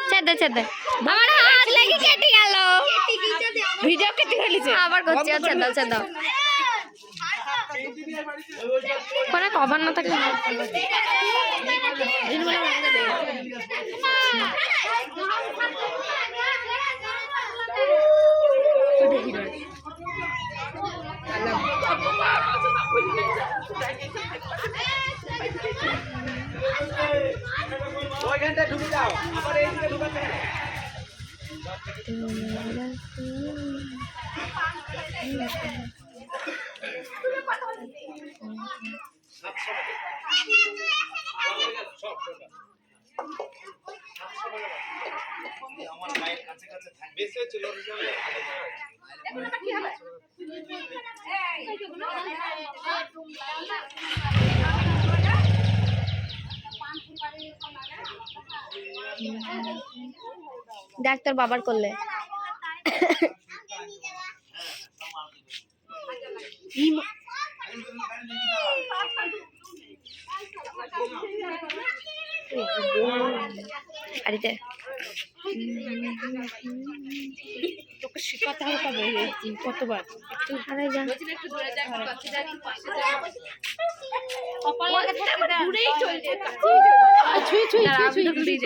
চেদে চেদে আমার হাত লাগি কেটে গেল ভিডিও কেটে ফেলেছে আবার করছি চেদা চেদা কোন কভার না থাকলে ওইখানটা ঢুকে যাও আবার এইদিকে ঢুকাতে আমার মায়ের কাছে কাছে থাকবে বেশি ছিল ডাক্তার বাবার করলে আরে তোকে শিখাতে হবে কবে কতবার একটু আরে যা দূরেই চলছে ছুঁই ছুঁই ছুঁই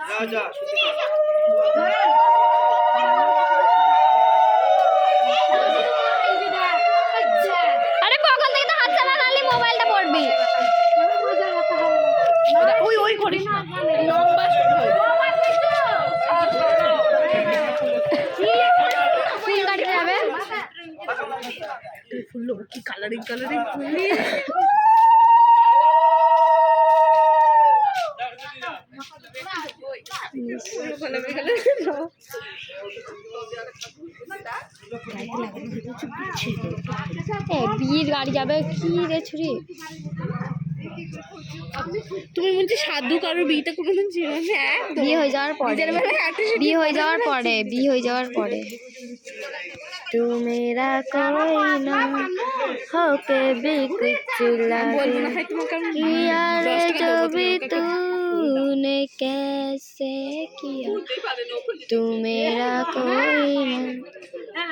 যা যা আরে কখন থেকে তো হাত চালা নালি মোবাইলটা পড়বি ওই ওই করিস না লম্বা শুট হয়ে ফুল কাটতে যাবে ফুল কি কালারিং কালারিং ফুল বিয়ের গাড়ি যাবে কি রে ছুরি তুমি বলছি সাধু কারোর বিয়েটা কোনোদিন ছিল না বিয়ে হয়ে যাওয়ার পরে বিয়ে হয়ে যাওয়ার পরে বিয়ে হয়ে যাওয়ার পরে तू मेरा कोई ना हो के भी कुछ लगे किया रे जो भी तूने कैसे किया तू मेरा कोई ना